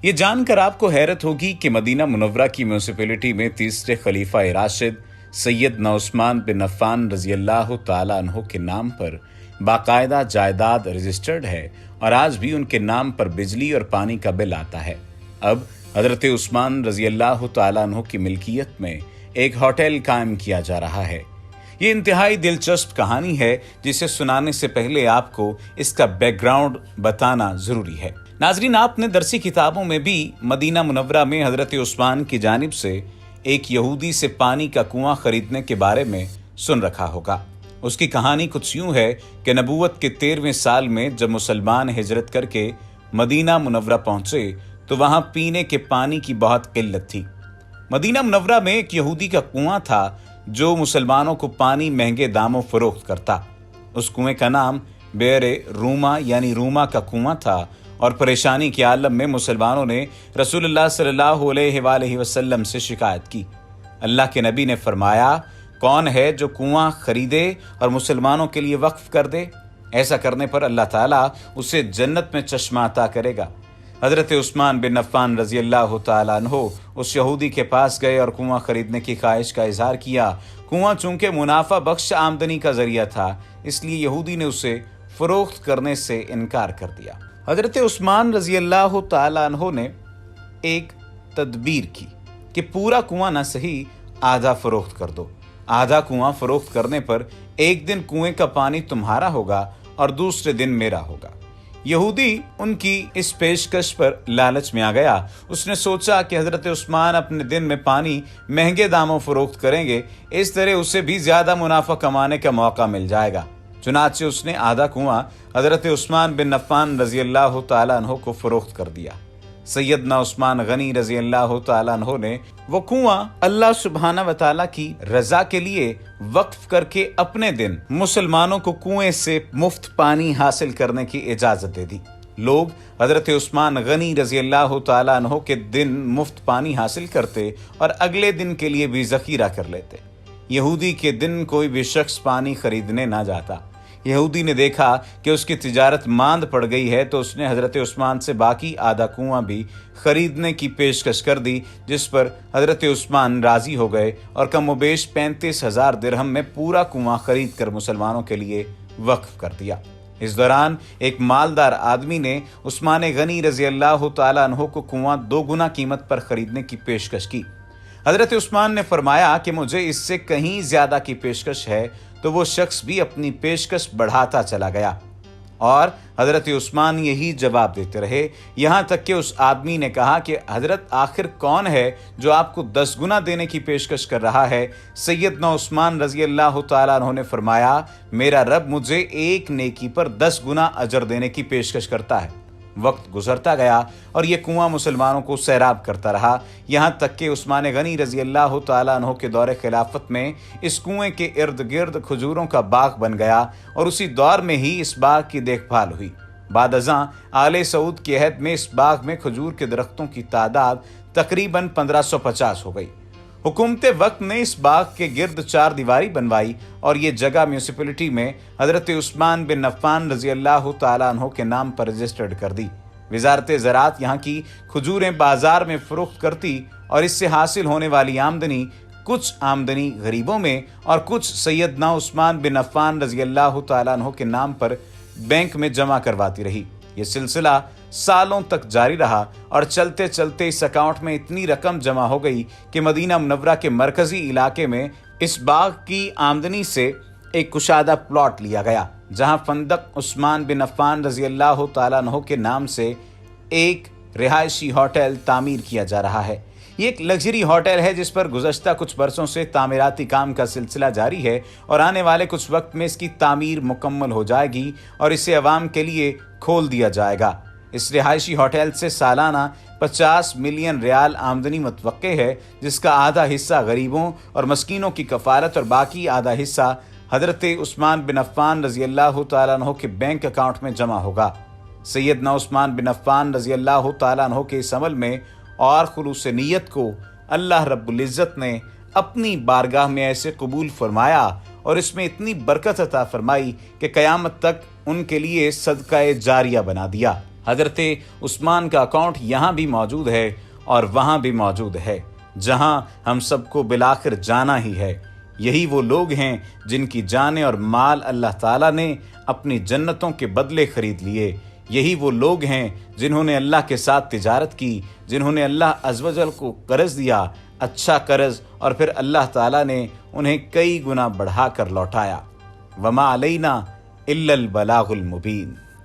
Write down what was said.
یہ جان کر آپ کو حیرت ہوگی کہ مدینہ منورہ کی میونسپلٹی میں تیسرے خلیفہ راشد سیدنا عثمان بن عفان رضی اللہ تعالیٰ عنہ کے نام پر باقاعدہ جائیداد رجسٹرڈ ہے اور آج بھی ان کے نام پر بجلی اور پانی کا بل آتا ہے۔ اب حضرت عثمان رضی اللہ تعالیٰ عنہ کی ملکیت میں ایک ہوٹل قائم کیا جا رہا ہے۔ یہ انتہائی دلچسپ کہانی ہے جسے سنانے سے پہلے آپ کو اس کا بیک گراؤنڈ بتانا ضروری ہے۔ ناظرین، آپ نے درسی کتابوں میں بھی مدینہ منورہ میں حضرت عثمان کی جانب سے ایک یہودی سے پانی کا کنواں خریدنے کے بارے میں سن رکھا ہوگا۔ اس کی کہانی کچھ یوں ہے کہ نبوت کے 13ویں سال میں جب مسلمان ہجرت کر کے مدینہ منورہ پہنچے تو وہاں پینے کے پانی کی بہت قلت تھی۔ مدینہ منورہ میں ایک یہودی کا کنواں تھا جو مسلمانوں کو پانی مہنگے داموں فروخت کرتا۔ اس کنویں کا نام بئر روما یعنی روما کا کنواں تھا اور پریشانی کے عالم میں مسلمانوں نے رسول اللہ صلی اللہ علیہ وآلہ وسلم سے شکایت کی۔ اللہ کے نبی نے فرمایا، کون ہے جو کنواں خریدے اور مسلمانوں کے لیے وقف کر دے؟ ایسا کرنے پر اللہ تعالیٰ اسے جنت میں چشمہ عطا کرے گا۔ حضرت عثمان بن عفان رضی اللہ تعالیٰ عنہ اس یہودی کے پاس گئے اور کنواں خریدنے کی خواہش کا اظہار کیا۔ کنواں چونکہ منافع بخش آمدنی کا ذریعہ تھا، اس لیے یہودی نے اسے فروخت کرنے سے انکار کر دیا۔ حضرت عثمان رضی اللہ تعالیٰ عنہ نے ایک تدبیر کی کہ پورا کنواں نہ صحیح آدھا فروخت کر دو۔ آدھا کنواں فروخت کرنے پر ایک دن کنویں کا پانی تمہارا ہوگا اور دوسرے دن میرا ہوگا۔ یہودی ان کی اس پیشکش پر لالچ میں آ گیا۔ اس نے سوچا کہ حضرت عثمان اپنے دن میں پانی مہنگے داموں فروخت کریں گے، اس طرح اسے بھی زیادہ منافع کمانے کا موقع مل جائے گا۔ چنانچہ اس نے آدھا کنواں حضرت عثمان بن عفان رضی اللہ تعالیٰ عنہ کو فروخت کر دیا۔ سیدنا عثمان غنی رضی اللہ تعالیٰ عنہ نے وہ کنواں اللہ سبحانہ و تعالیٰ کی رضا کے لیے وقف کر کے اپنے دن مسلمانوں کو کنویں سے مفت پانی حاصل کرنے کی اجازت دے دی۔ لوگ حضرت عثمان غنی رضی اللہ تعالیٰ عنہ کے دن مفت پانی حاصل کرتے اور اگلے دن کے لیے بھی ذخیرہ کر لیتے۔ یہودی کے دن کوئی بھی شخص پانی خریدنے نہ جاتا۔ یہودی نے دیکھا کہ اس کی تجارت ماند پڑ گئی ہے تو اس نے حضرت عثمان سے باقی آدھا کنواں بھی خریدنے کی پیشکش کر دی، جس پر حضرت عثمان راضی ہو گئے اور کم و بیش 35,000 درہم میں پورا کنواں خرید کر مسلمانوں کے لیے وقف کر دیا۔ اس دوران ایک مالدار آدمی نے عثمان غنی رضی اللہ تعالیٰ عنہ کو کنواں 2 گنا قیمت پر خریدنے کی پیشکش کی۔ حضرت عثمان نے فرمایا کہ مجھے اس سے کہیں زیادہ کی پیشکش ہے، تو وہ شخص بھی اپنی پیشکش بڑھاتا چلا گیا اور حضرت عثمان یہی جواب دیتے رہے، یہاں تک کہ اس آدمی نے کہا کہ حضرت آخر کون ہے جو آپ کو 10 گنا دینے کی پیشکش کر رہا ہے؟ سیدنا عثمان رضی اللہ تعالیٰ عنہ نے فرمایا، میرا رب مجھے ایک نیکی پر 10 گنا اجر دینے کی پیشکش کرتا ہے۔ وقت گزرتا گیا اور یہ کنواں مسلمانوں کو سیراب کرتا رہا، یہاں تک کہ عثمان غنی رضی اللہ تعالیٰ عنہ کے دور خلافت میں اس کنویں کے ارد گرد کھجوروں کا باغ بن گیا اور اسی دور میں ہی اس باغ کی دیکھ بھال ہوئی۔ بعد ازاں آل سعود کے عہد میں اس باغ میں کھجور کے درختوں کی تعداد تقریباً 1550 ہو گئی۔ حکومت وقت نے اس باغ کے گرد 4 دیواری بنوائی اور یہ جگہ میونسپلٹی میں حضرت عثمان بن عفان رضی اللہ تعالیٰ عنہ کے نام پر رجسٹرڈ کر دی۔ وزارت زراعت یہاں کی کھجوریں بازار میں فروخت کرتی اور اس سے حاصل ہونے والی کچھ آمدنی غریبوں میں اور کچھ سیدنا عثمان بن عفان رضی اللہ تعالیٰ عنہ کے نام پر بینک میں جمع کرواتی رہی۔ یہ سلسلہ سالوں تک جاری رہا اور چلتے چلتے اس اکاؤنٹ میں اتنی رقم جمع ہو گئی کہ مدینہ منورہ کے مرکزی علاقے میں اس باغ کی آمدنی سے ایک کشادہ پلاٹ لیا گیا، جہاں فندق عثمان بن عفان رضی اللہ تعالیٰ عنہ کے نام سے ایک رہائشی ہوٹل تعمیر کیا جا رہا ہے۔ یہ ایک لگژری ہوٹل ہے جس پر گزشتہ کچھ برسوں سے تعمیراتی کام کا سلسلہ جاری ہے اور آنے والے کچھ وقت میں اس کی تعمیر مکمل ہو جائے گی اور اسے عوام کے لیے کھول دیا جائے گا۔ اس رہائشی ہوٹل سے سالانہ 50 ملین ریال آمدنی متوقع ہے، جس کا آدھا حصہ غریبوں اور مسکینوں کی کفالت اور باقی آدھا حصہ حضرت عثمان بن عفان رضی اللہ تعالیٰ عنہ کے بینک اکاؤنٹ میں جمع ہوگا۔ سیدنا عثمان بن عفان رضی اللہ تعالیٰ عنہ کے اس عمل میں اور خلوص نیت کو اللہ رب العزت نے اپنی بارگاہ میں ایسے قبول فرمایا اور اس میں اتنی برکت عطا فرمائی کہ قیامت تک ان کے لیے صدقہ جاریہ بنا دیا۔ حضرت عثمان کا اکاؤنٹ یہاں بھی موجود ہے اور وہاں بھی موجود ہے، جہاں ہم سب کو بالآخر جانا ہی ہے۔ یہی وہ لوگ ہیں جن کی جانیں اور مال اللہ تعالیٰ نے اپنی جنتوں کے بدلے خرید لیے۔ یہی وہ لوگ ہیں جنہوں نے اللہ کے ساتھ تجارت کی، جنہوں نے اللہ عز و جل کو قرض دیا، اچھا قرض، اور پھر اللہ تعالیٰ نے انہیں کئی گنا بڑھا کر لوٹایا۔ وما علینا الا البلاغ المبین۔